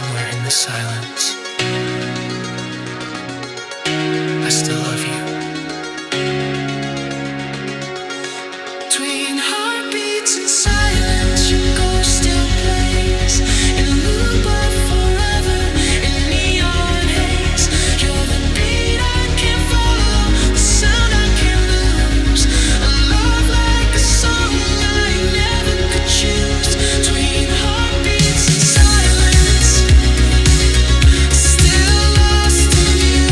somewhere in the silence. I still love you. Between heartbeats and silence, your ghost still plays in a loop of forever in neon haze. You're the beat I can't follow, the sound I can't lose. A love like a song I never could choose. Between heartbeats and silence, still lost in you.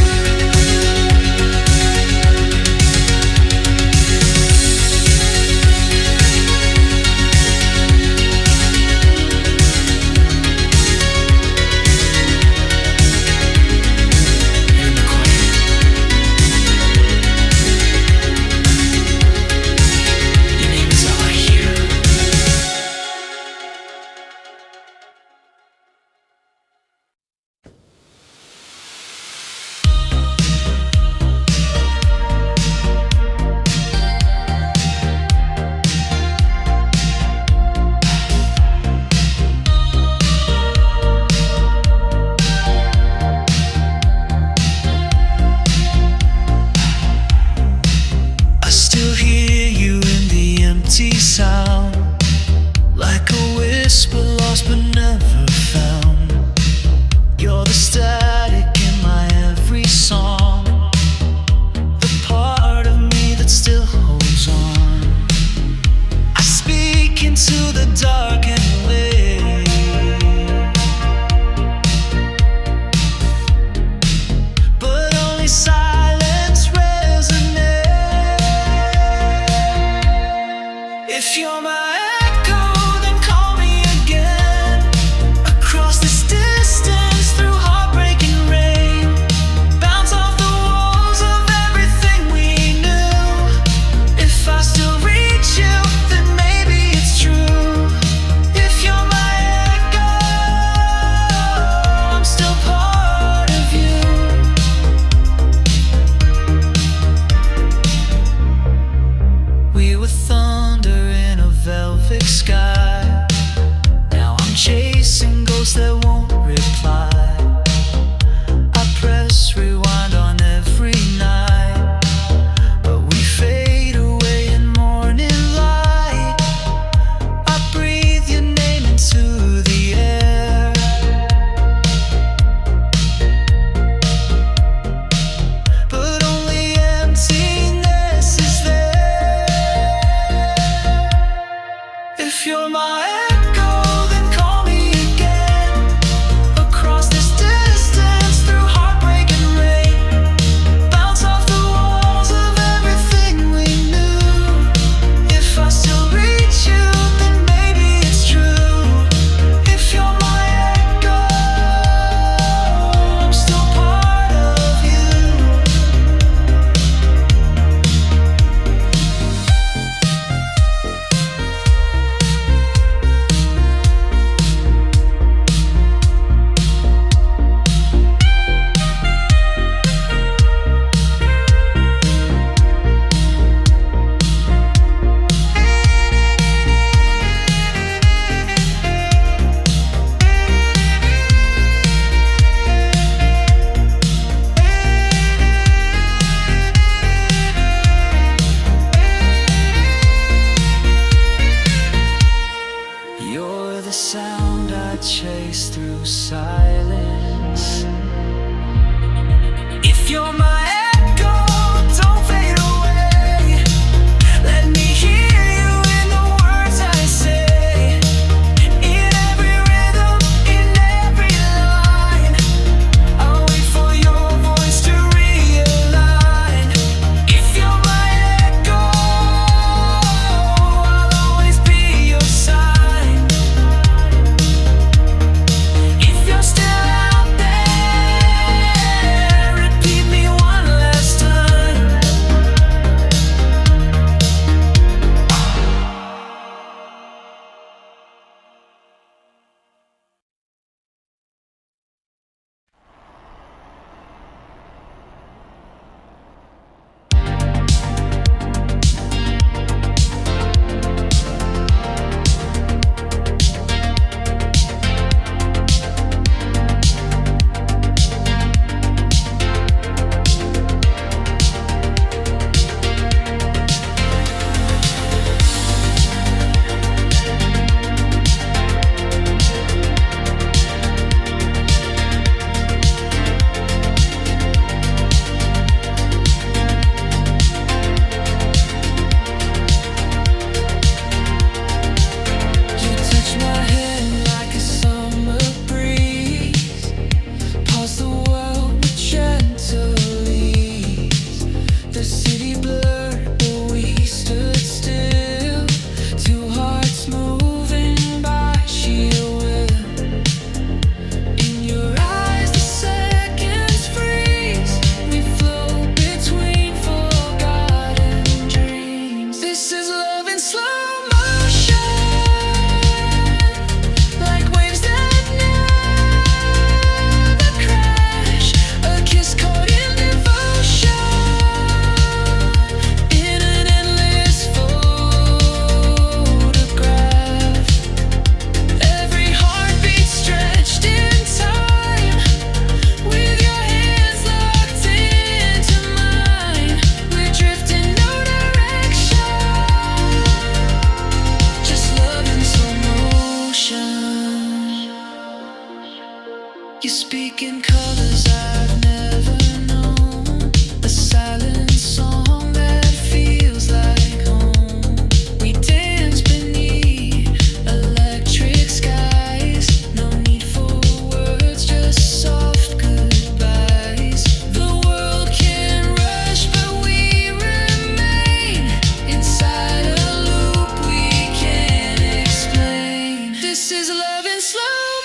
You speak in colors I've never known. A silent song that feels like home. We dance beneath electric skies. No need for words, just soft goodbyes. The world can rush, but we remain inside a loop we can't explain. This is love in slow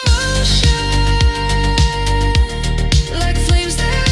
motion. Like flames that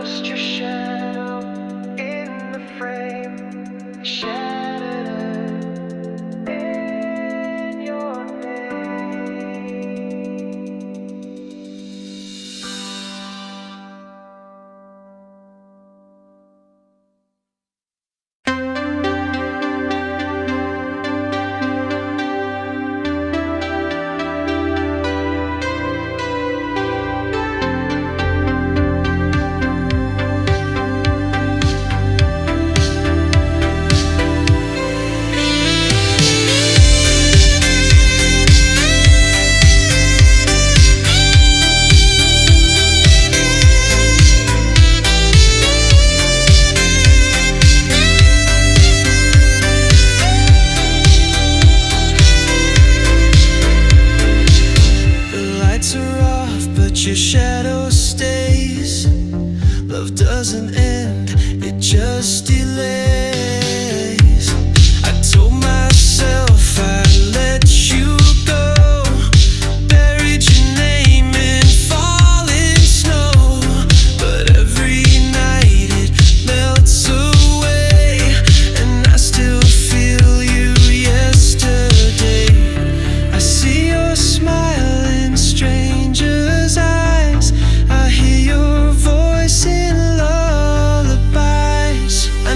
just your shadow in the frame, shattered in your your shadow stays. Love doesn't end, it just delays. I told myself I'd let you go, buried your name in falling snow, but every night it melts away, and I still feel you yesterday. I see your smile in strangers' eyes, I hear your voice in lullabies. I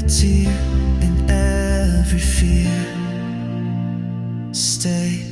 tear and every fear. Stay.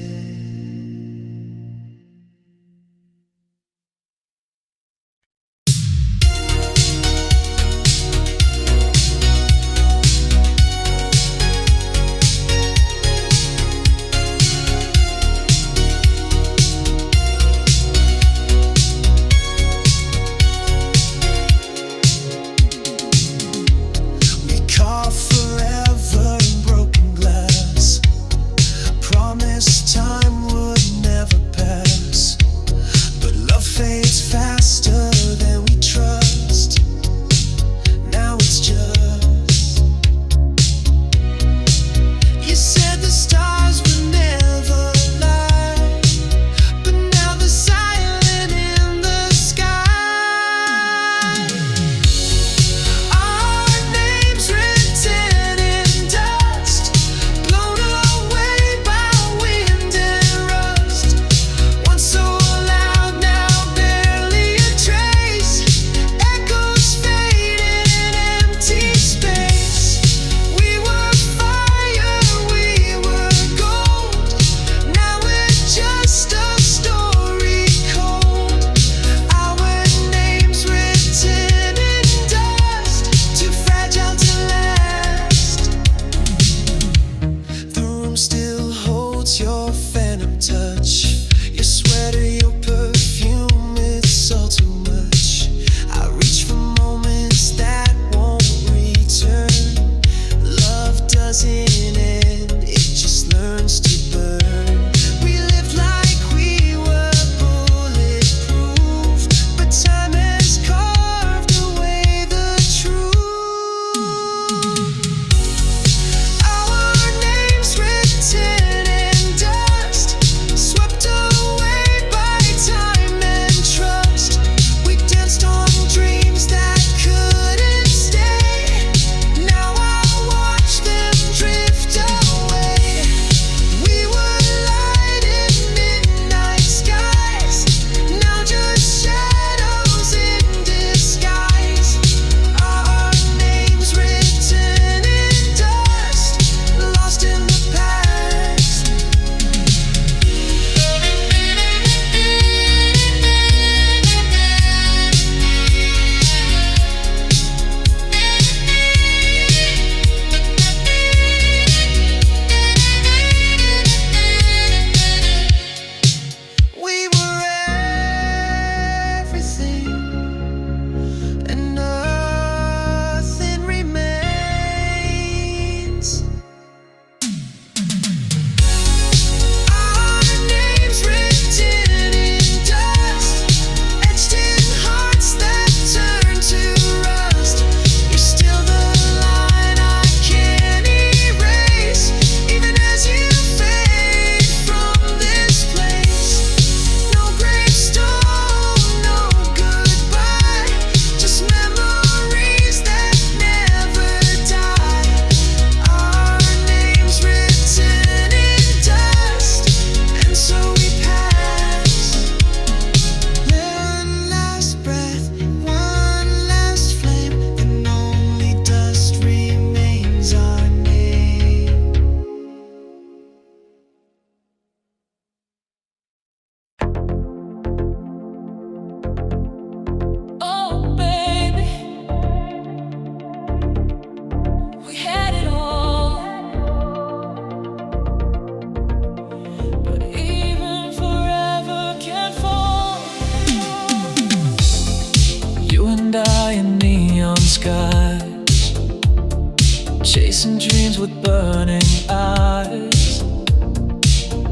Chasing dreams with burning eyes.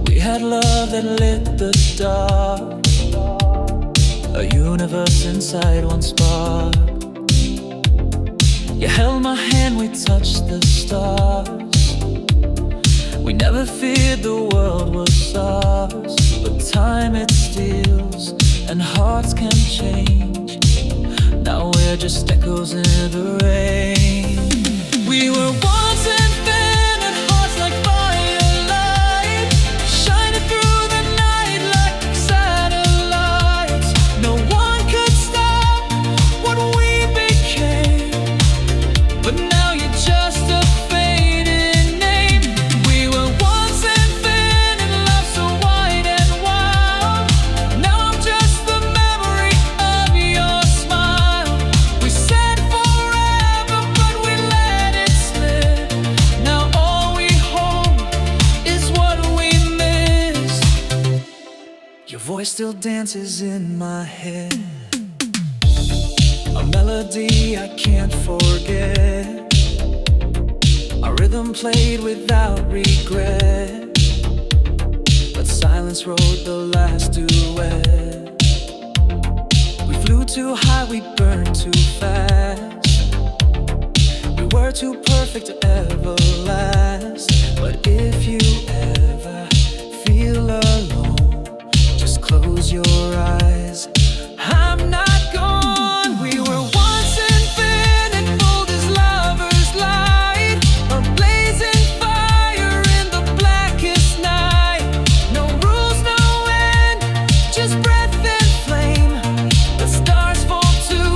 We had love that lit the dark, a universe inside one spark. You held my hand, we touched the stars. We never feared the world was ours, but time it steals and hearts can change. Now we're just echoes in the rain. We were once infinite hearts like firelight, shining through the night like satellites. No one could stop what we became, but now you just voice still dances in my head, a melody I can't forget. Our rhythm played without regret, but silence wrote the last duet. We flew too high, we burned too fast. We were too perfect to ever last. But if you ever feel alone, just close your eyes. I'm not gone. We were once infinite, bold as lover's light, a blazing fire in the blackest night. No rules, no end, just breath and flame. The stars fall too,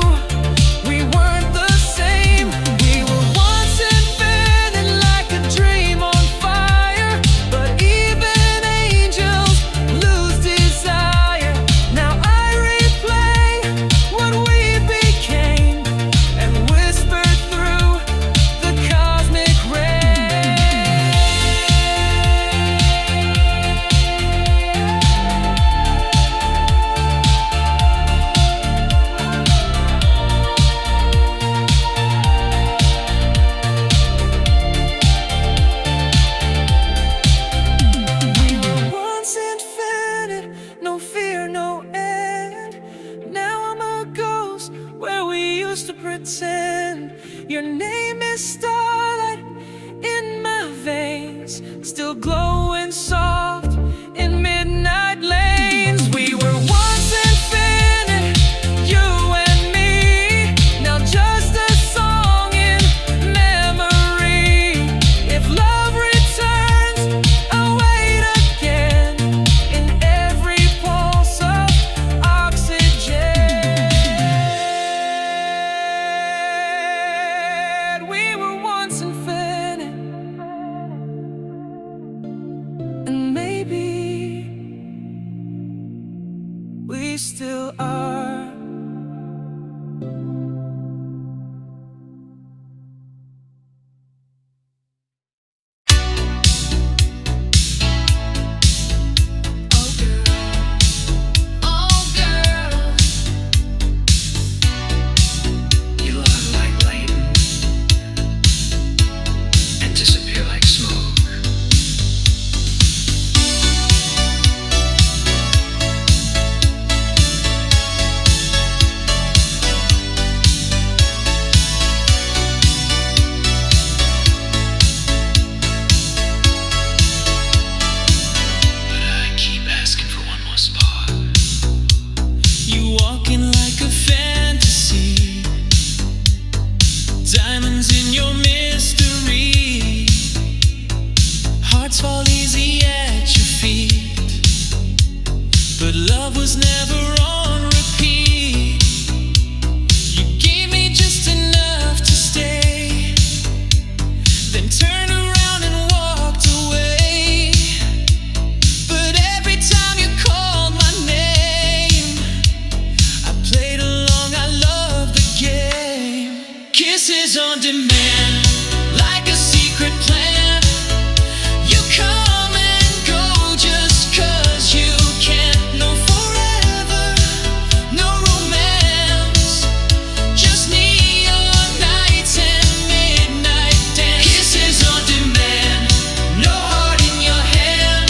we weren't the same. We were once infinite, like a dream on fire, but even angels lose desire. Now I replay what we became and whisper through the cosmic rain. We were once infinite, no fear, no end. Now I'm a ghost where we used to pretend. Your name is starlight in my veins, still glowing soft in midnight lanes. We were once infinite, you and me, now just a song in memory. If love returns, I'll wait again in every pulse of oxygen. We were once infinite, and maybe we still are. Oh girl, you lie like lightning and disappear like smoke. But I keep asking for one more spot. You walking like a fantasy, diamonds in your mystery. Hearts fall easy at your feet, but love was never on repeat. You gave me just enough to stay, then turned around and walked away. But every time you called my name, I played along, I loved the game. Kisses on demand, like a secret plan. You come and go just 'cause you can't. No forever, no romance, just neon nights and midnight dance. Kisses on demand, no heart in your hand,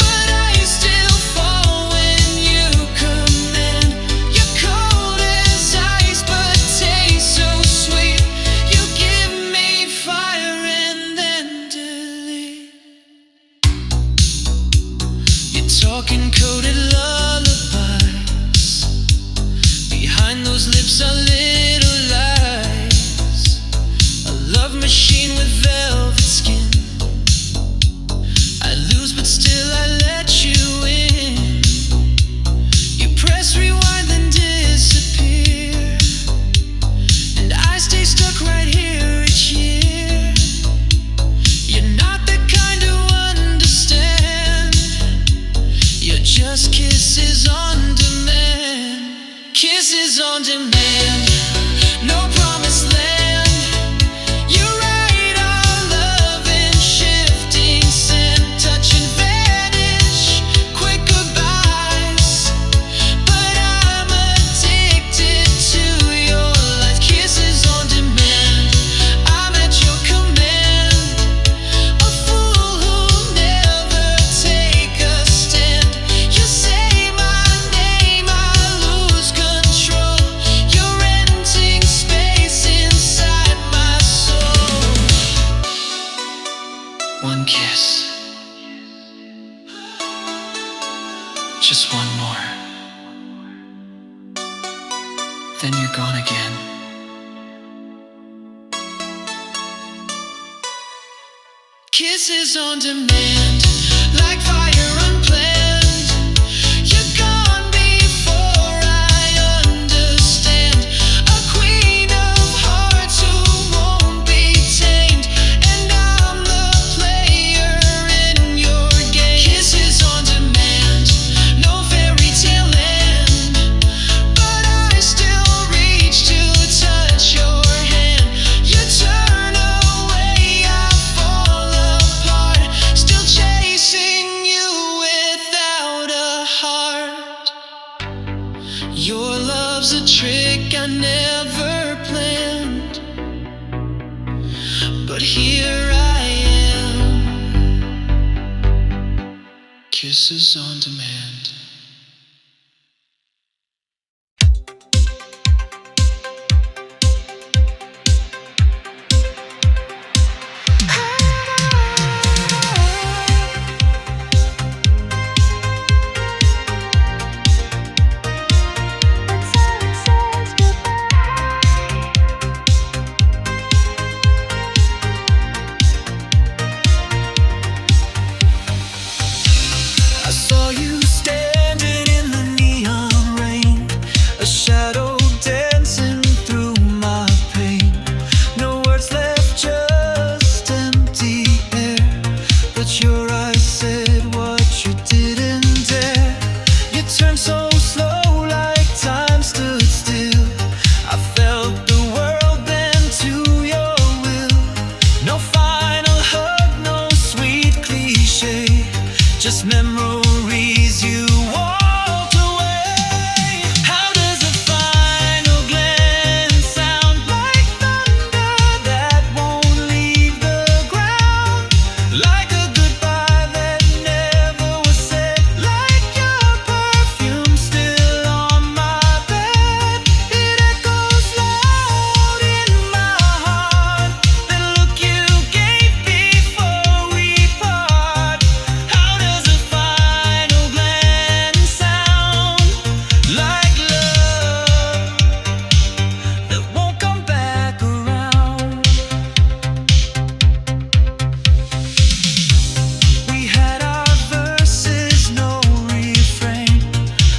but I still fall when you command. You're cold as ice, but taste so sweet. You give me fire and then delete. You're talking coded lullabies, behind those lips are little lies. A love machine with velvet skin. I lose, but still I let you in. You press rewind, then disappear, and I stay stuck right here each year. You're not the kind to understand. You're just kisses on demand. Kisses on demand, no promised land. You write our Kisses on demand, like fire unplanned. You're gone before I understand. A queen of hearts who won't be tamed, and I'm the player in your game. Kisses on demand, no fairy tale end, but I still reach to touch your hand. You turn away, I fall apart, still chasing you without a heart. Your love's a trick I never planned, but here I am. Kisses on demand. I saw you standing in the neon rain, a shadow dancing through my pain. No words left, just empty air, but your eyes said what you didn't dare. You turned so slow, like time stood still. I felt the world bend to your will. No final hug, no sweet cliche, just memories you walked away. How does a final glance sound? Like thunder that won't leave the ground, like a goodbye that never was said, like your perfume still on my bed. It echoes loud in my heart, that look you gave before we part. How does a final glance sound? Like love that won't come back around. We had our verses, no refrain,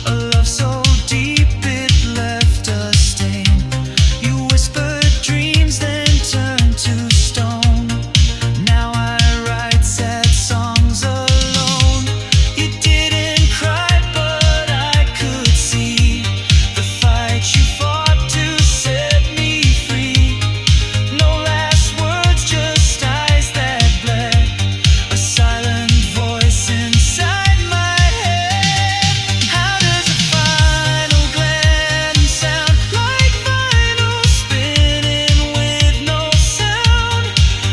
a love so deep it left a stain. You whispered dreams, then turned to stone. Now I write sad songs alone. You didn't cry, but I could see the fight you fought to set me free. No last words, just eyes that bled, a silent voice inside my head. How does a final glance sound? Like vinyl spinning with no sound,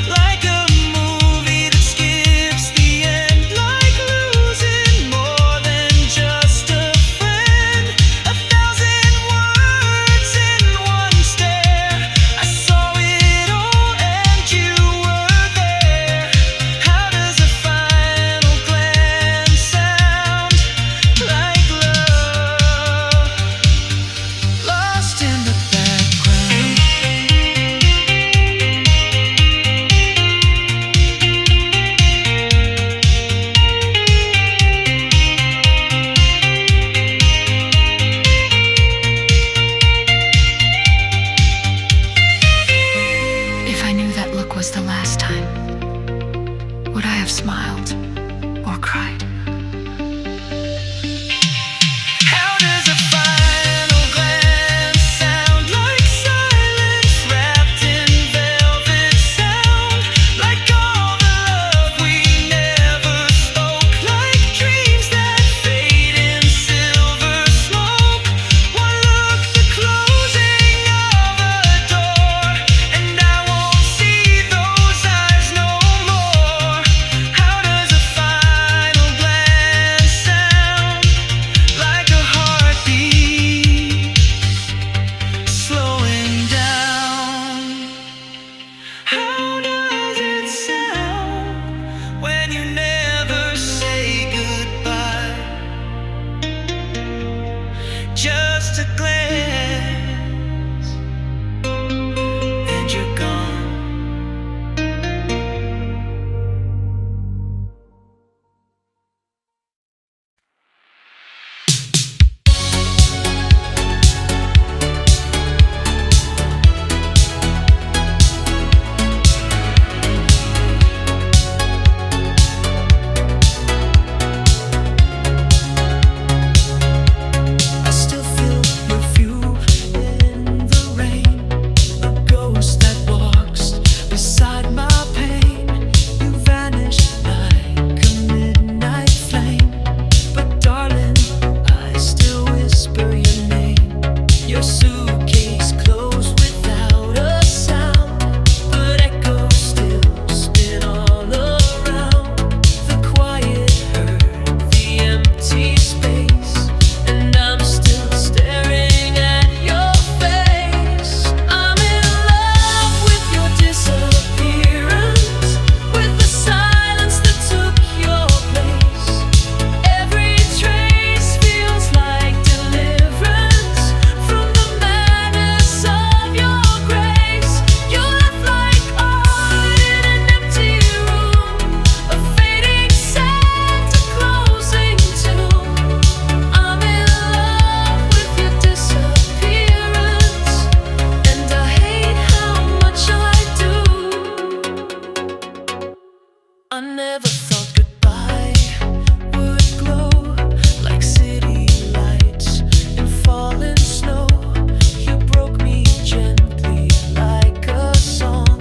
like a movie that skips the end, like losing more than just a friend. 1,000 words in one stare. I saw it all and you were there. How does a final glance sound? Like love, lost in the background. If I knew that look was the last time, would I have smiled or cried? How does a final glance sound? Like silence wrapped in velvet sound, like all the love we never spoke, like dreams that fade in silver smoke. One look, the closing of a door, and I won't see those eyes no more. How does a final I never thought goodbye would glow like city lights in falling snow. You broke me gently like a song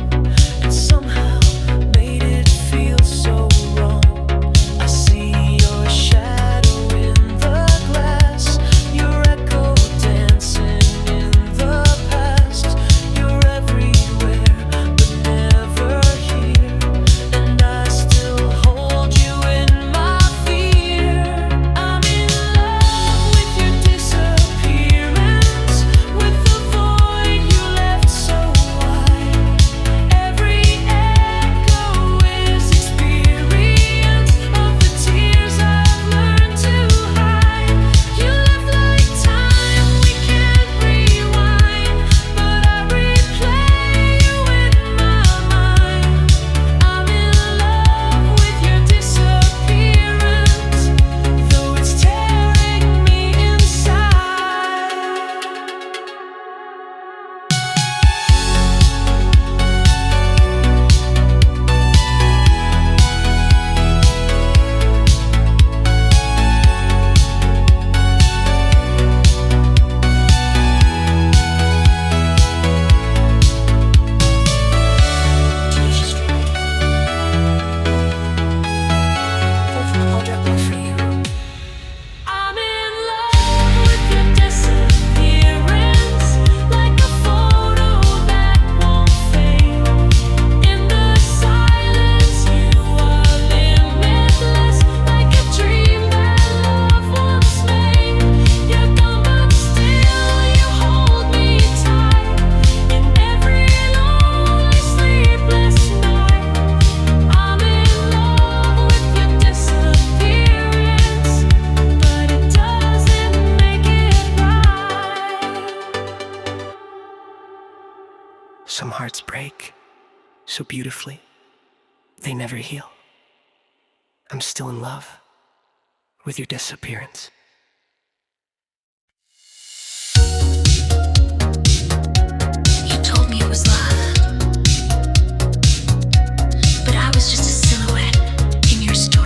and somehow made it feel so wrong. I see your shadow in the glass, your echo dancing in the past. You're everywhere but never here, and I still hold you in my fear. I'm in love with your disappearance, with the void you left so wide. Every echo is experience of the tears I've learned to hide. You left like time we can't rewind, but I replay you in my mind. I'm in love with your disappearance, though it's tearing me inside. I'm in love with your disappearance, like a photo that won't fade. In the silence, you are limitless, like a dream that love once made. You're gone, but still you hold me tight. In every lonely, sleepless night, I'm in love with your disappearance, but it doesn't make it right. Some hearts break so beautifully, they never heal. I'm still in love with your disappearance. You told me it was love, but I was just a silhouette in your story.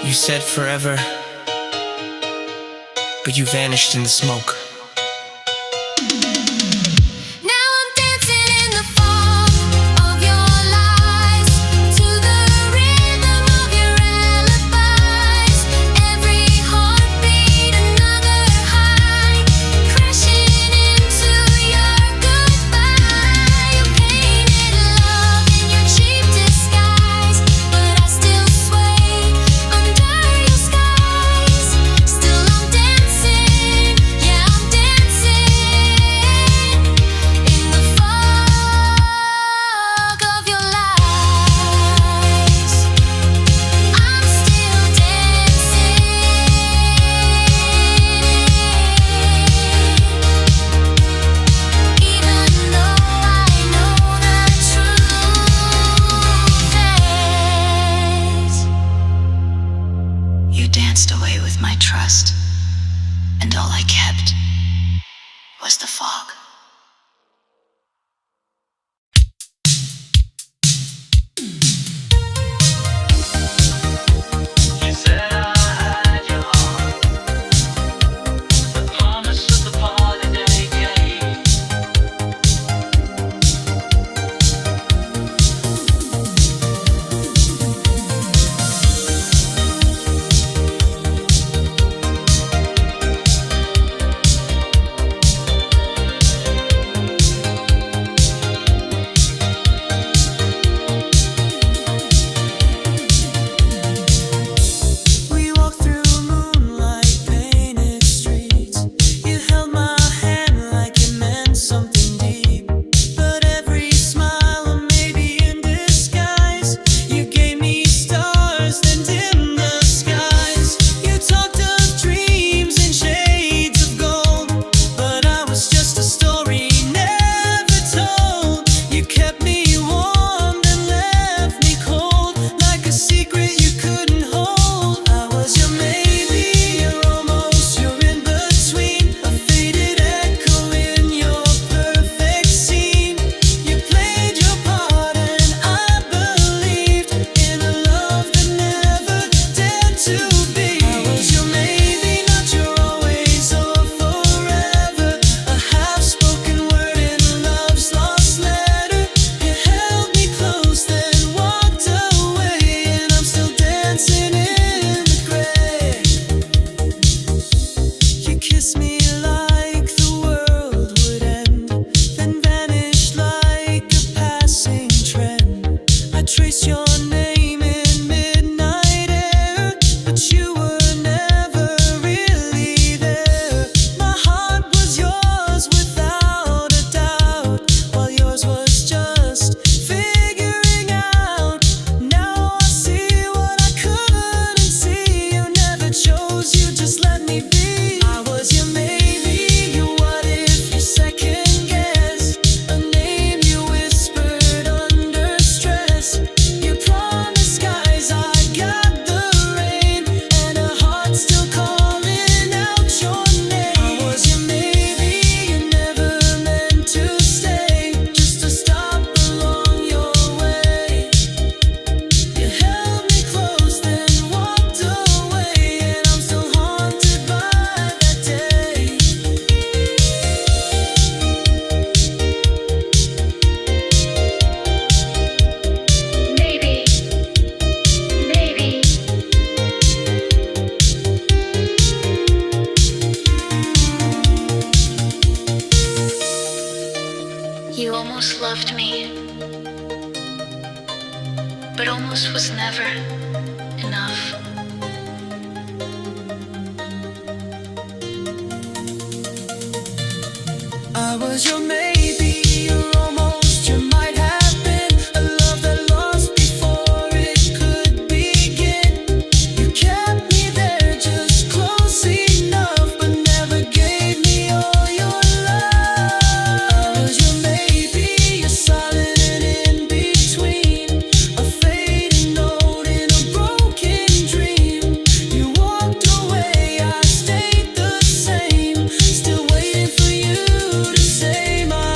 You said forever, but you vanished in the smoke. Say my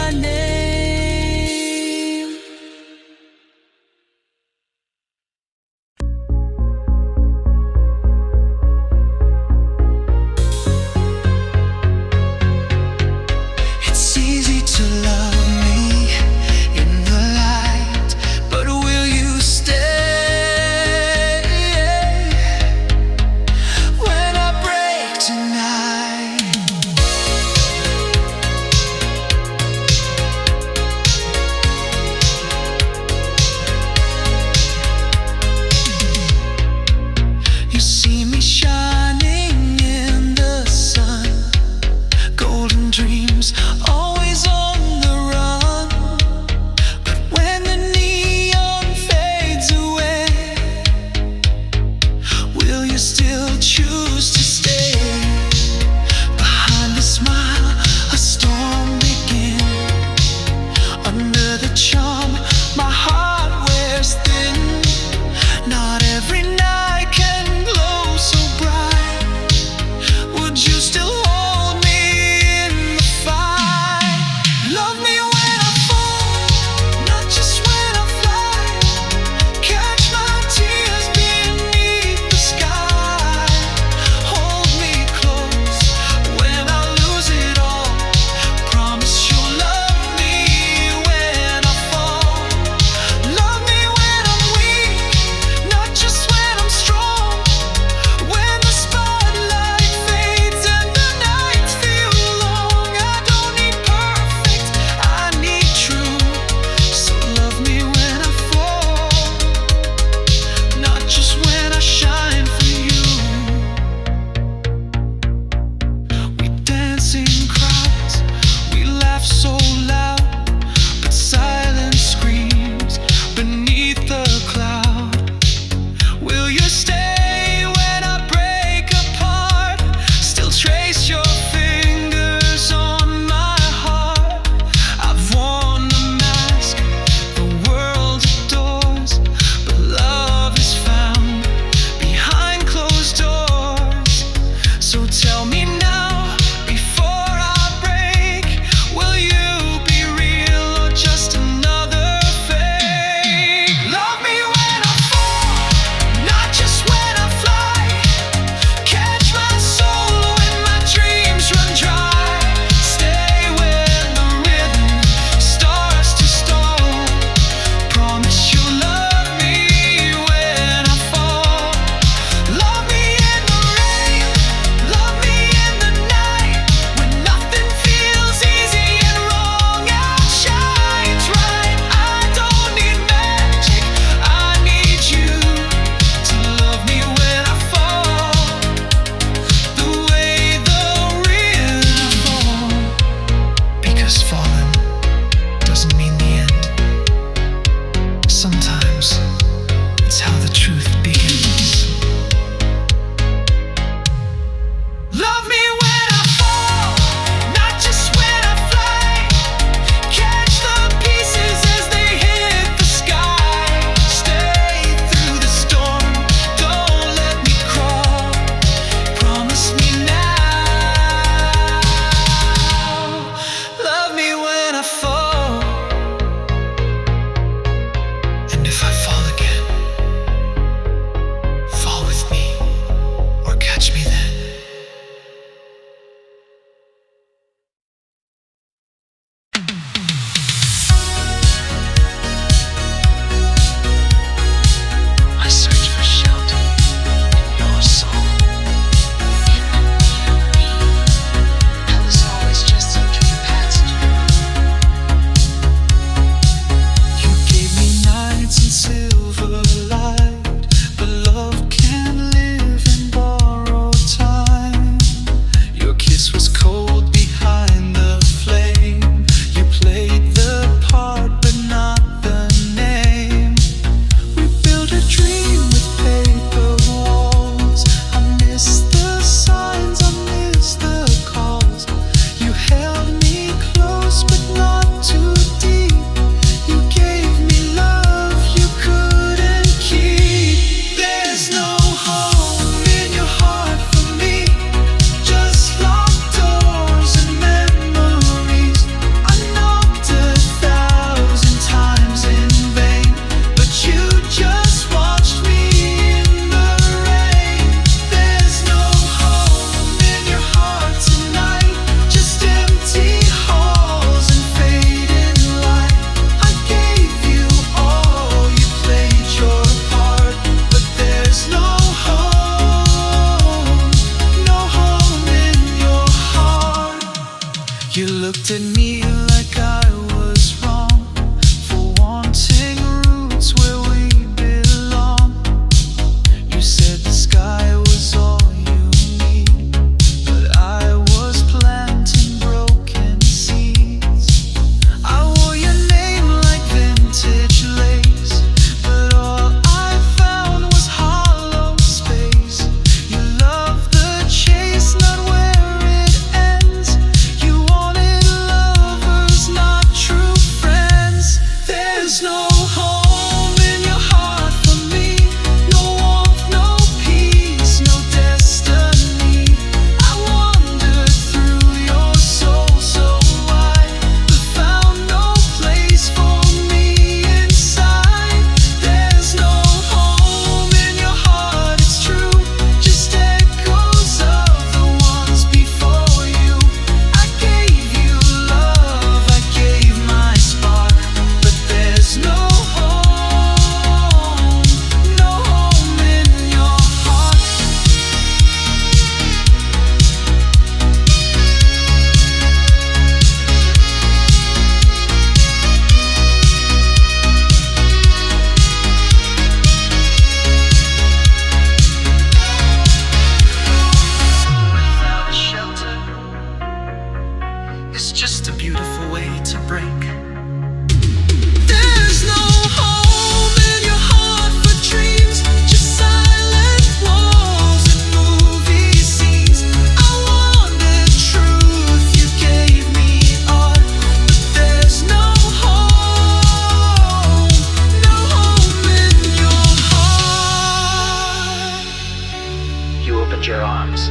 arms,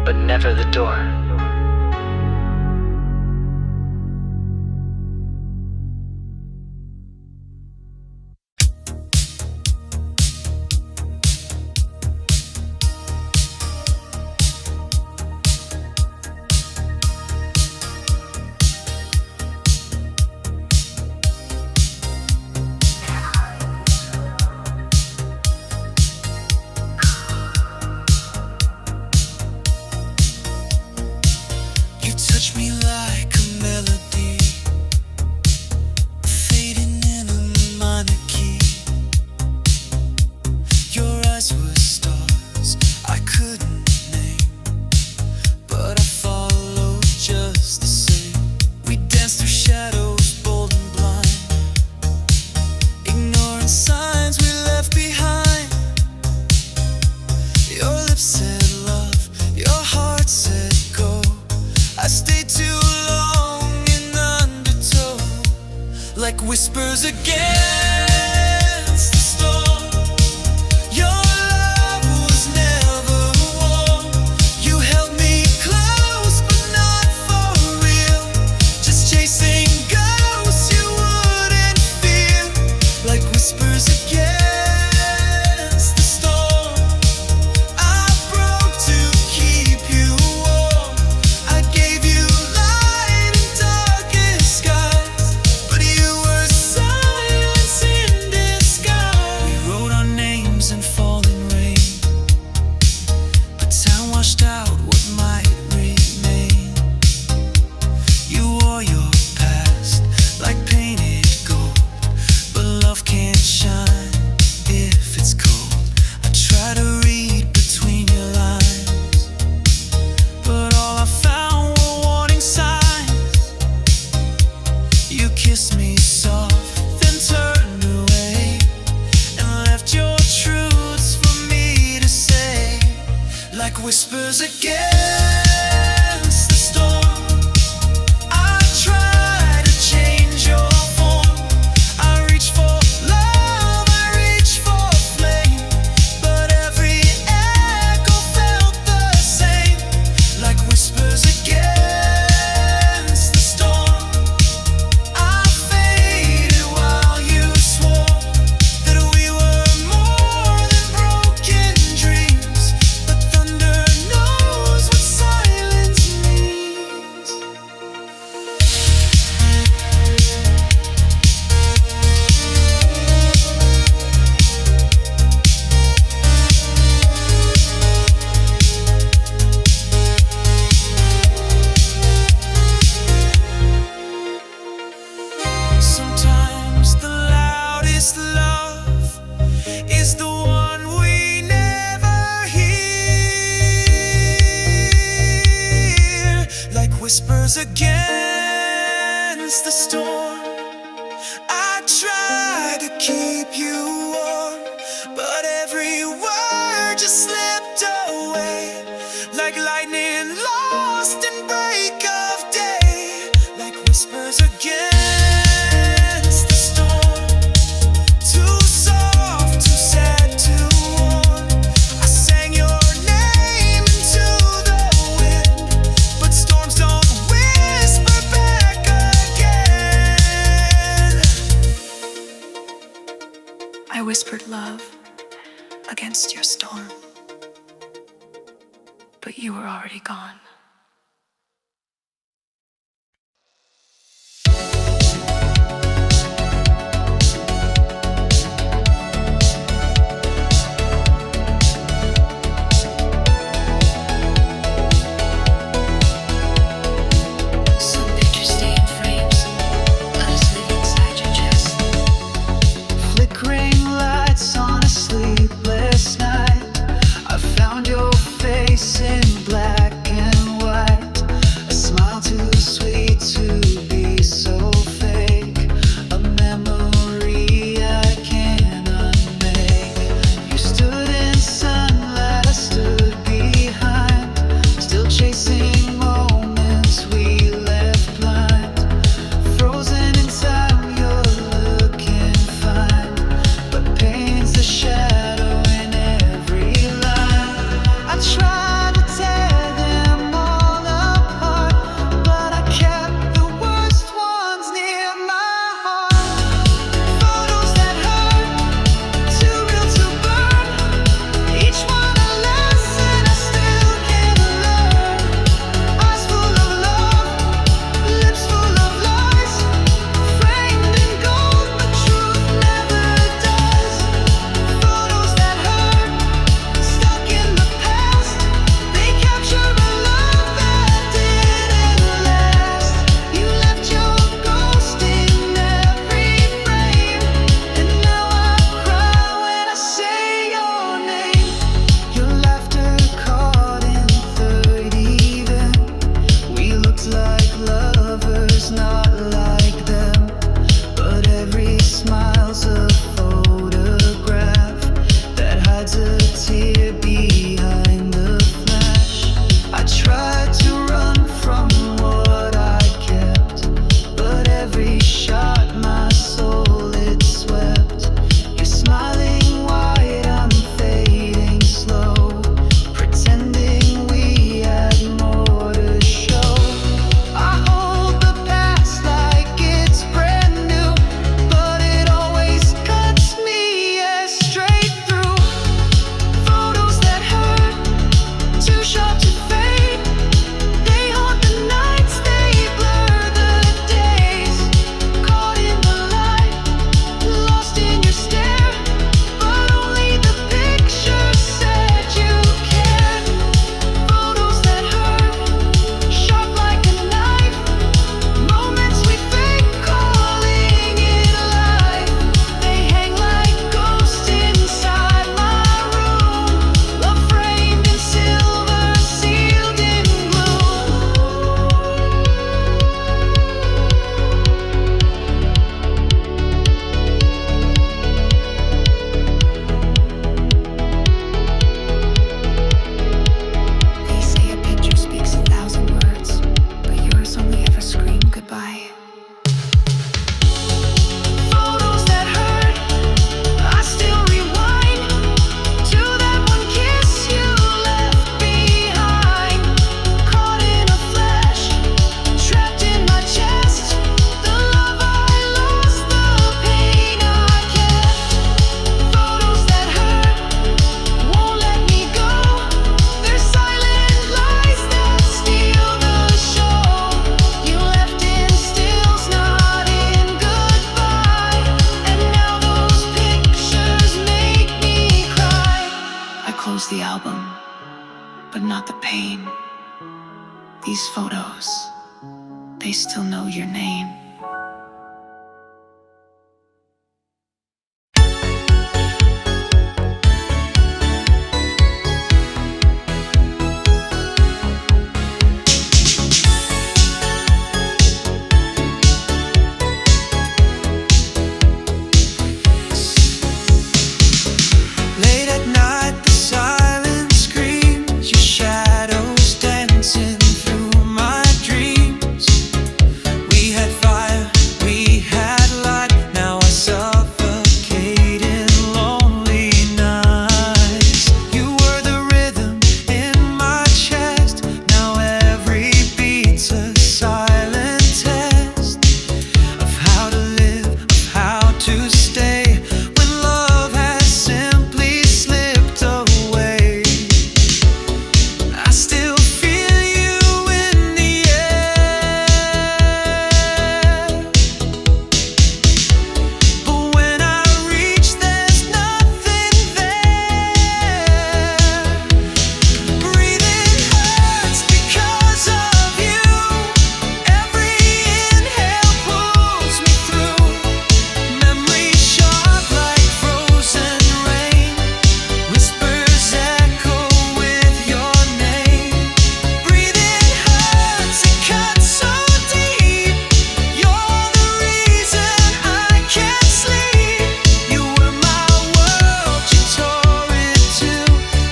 but never the door. Touch me like a melody, fading in a minor key. Your eyes were stars I couldn't name, but I followed just the same. We danced through shadows, bold and blind, ignoring signs we left behind. Your lips said love, your heart said go. I stayed too long in undertow, like whispers against the storm. Your love was never warm. You held me close, but not for real. Just chasing ghosts you wouldn't feel, like whispers against the storm. I broke to keep you warm. I gave you light in darkest skies, but you were silence in disguise. We wrote our names in falling rain, but time washed out what might remain. You wore your past like painted gold, but love can't shine if it's cold. I try to read between your lines, but all I found were warning signs. You kissed me soft, then turned away, and left your truths for me to say, like whispers against the storm. I try to change your form. I reach for love, I reach for flame, but every echo felt the same, like whispers against the storm. I faded while you swore that we were more than broken dreams, but thunder knows what silence means. Sometimes the loudest love is the one we never hear, like whispers against the storm. I try to keep you warm, but every word just slipped away, like lightning lost in break of day, like whispers against the storm. Too soft, too sad, too warm. I sang your name into the wind, but storms don't whisper back again. I whispered love against your storm, but you were already gone. Some pictures stay in frames, others live inside your chest. Flickering lights on a sleepless night. I found your face in black and but not the pain. These photos, they still know your name. Late at night, the silence screams, your shadows dancing through my dreams. We had fire, we had light, now I suffocate in lonely nights. You were the rhythm in my chest, now every beat's a silent test of how to live, of how to stay when love has simply slipped away. I still feel you in the air, but when I reach, there's nothing there. Breathing hurts because of you. Every inhale pulls me through. Memories sharp like frozen rain. Whispers echo with your name. Breathing hurts, it cuts so deep. You're the reason I can't sleep. You were my world, you tore it too.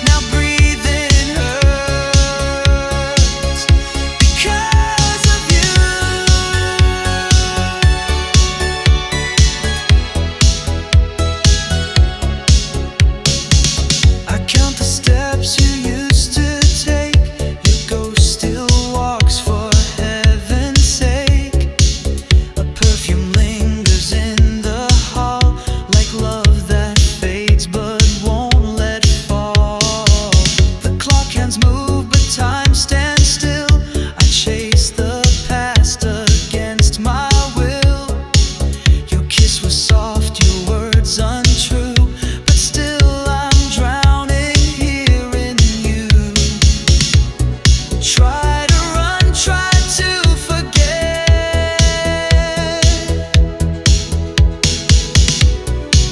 Now breathing hurts because of you. I count the steps you used to take. Your ghost still walks for heaven's sake. A perfume lingers in the hall, like love that fades but won't let fall. The clock hands move, but time stands still. I chase the past against my will. Your kiss was soft, your words untrue, but still I'm drowning here in you. Try to run, try to forget,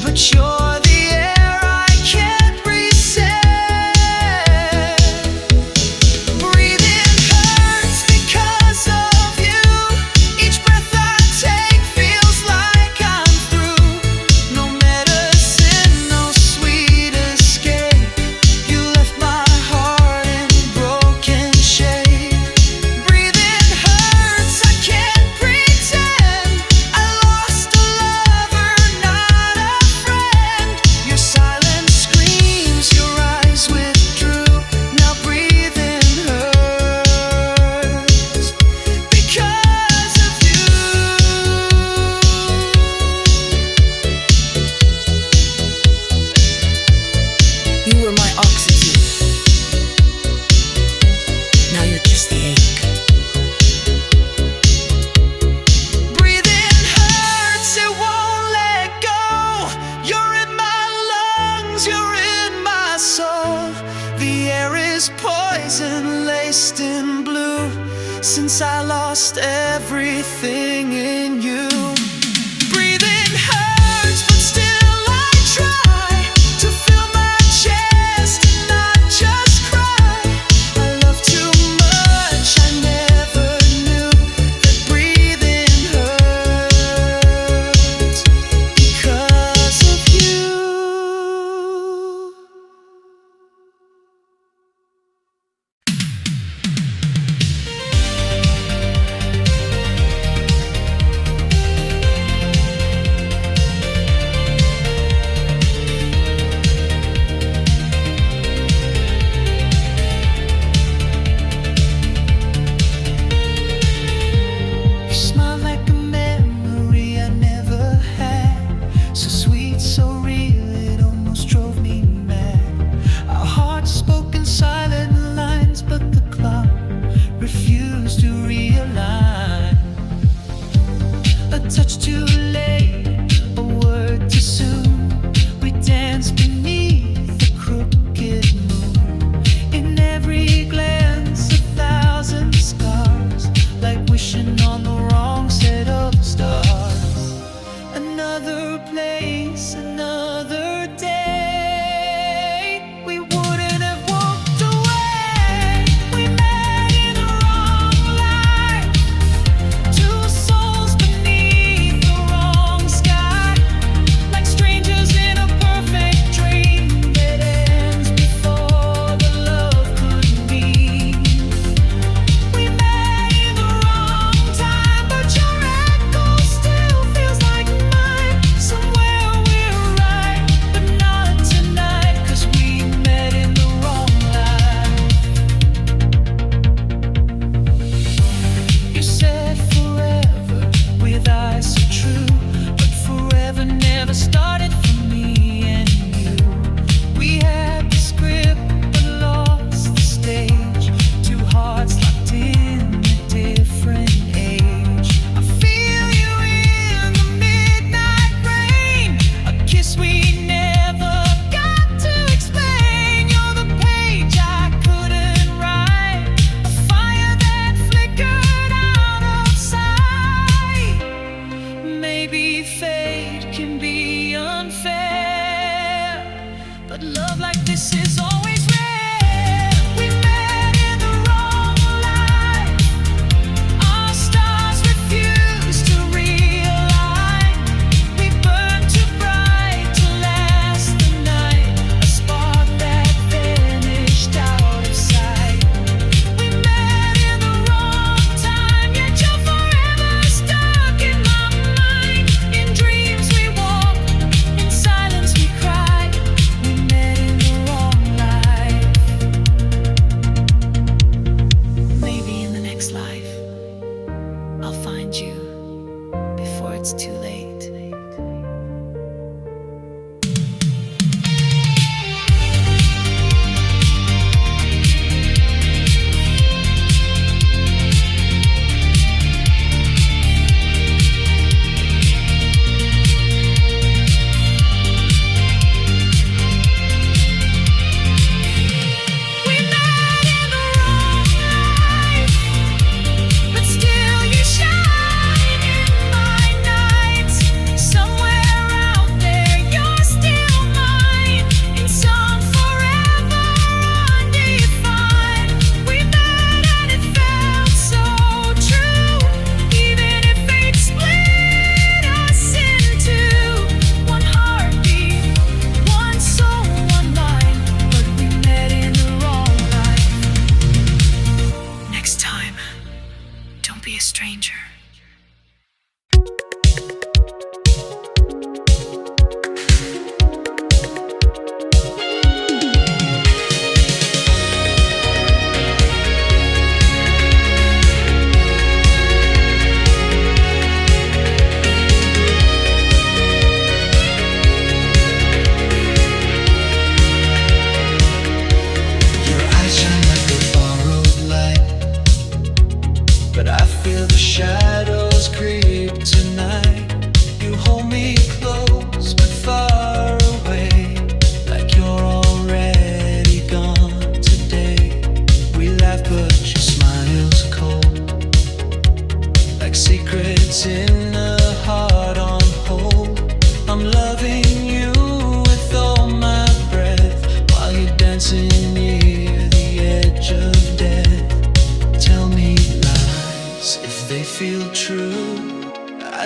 but you're the air I can't reset. Breathing hurts because of you. Each breath I take feels like I'm through. No medicine, no sweet escape. You left my heart in broken shape. Breathing hurts, I can't pretend. I lost a lover, not a friend. Your silence screams, your eyes withdrew. Now breathing hurts because of you. You were my oxygen. Now you're just the ache. Breathing hurts, it won't let go. You're in my lungs, you're in my soul. The air is poison laced in blue. Since I lost everything in you. Breathing hurts, but still I try to fill my chest and not just cry. I love too much, I never knew that breathing hurts because of you.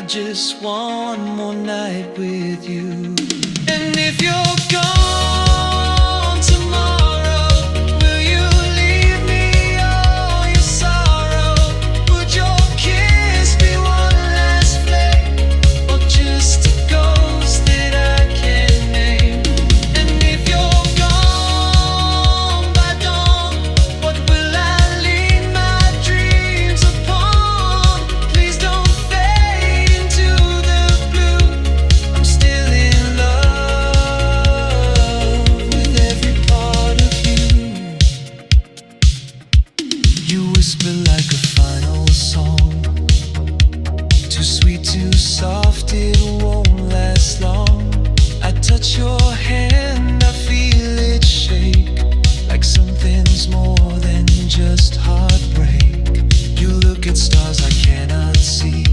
just one more night with you. And if you're gone tomorrow, will you leave me all your sorrow? Would your kiss be one last flame, or just a ghost that I can't name? And if you're gone by dawn, what will I lead my dreams upon? Please don't fade into the blue. I'm still in love with every part of you. You whisper like a final song, too sweet, too soft, it won't last long. I touch your hand, I feel it shake, like something's more than just heartbreak. You look at stars I cannot see.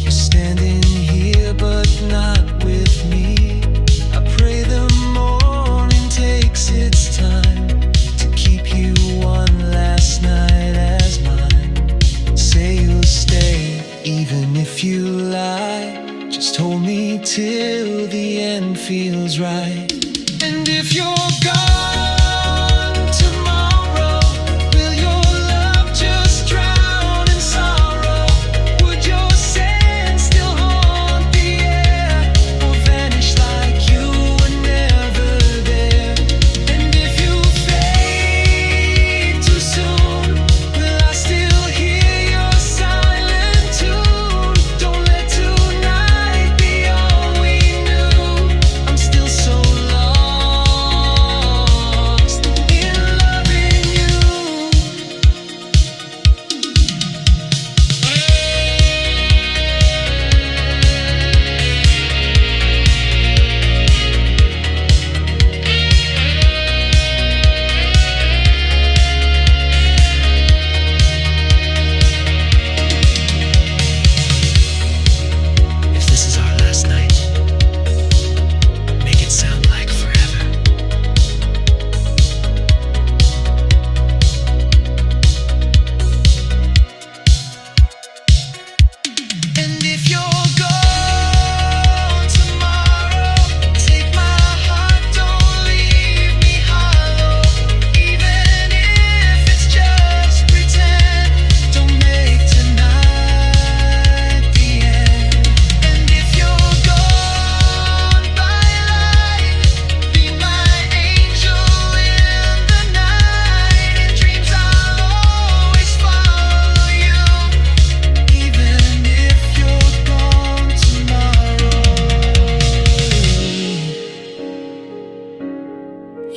You're standing here but not with me. I pray the morning takes its time to keep you one last night as mine. Say you'll stay even if you lie. Just hold me till the end feels right. And if you're gone tomorrow, will your love just drown in sorrow? Would your scent still haunt the air, or vanish like you were never there? And if you fade too soon, will I still hear your silent tune? Don't let tonight be all we knew. I'm still so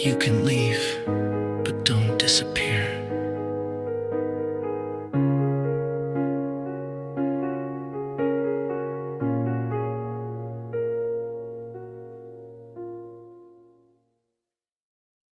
You can leave, but don't disappear.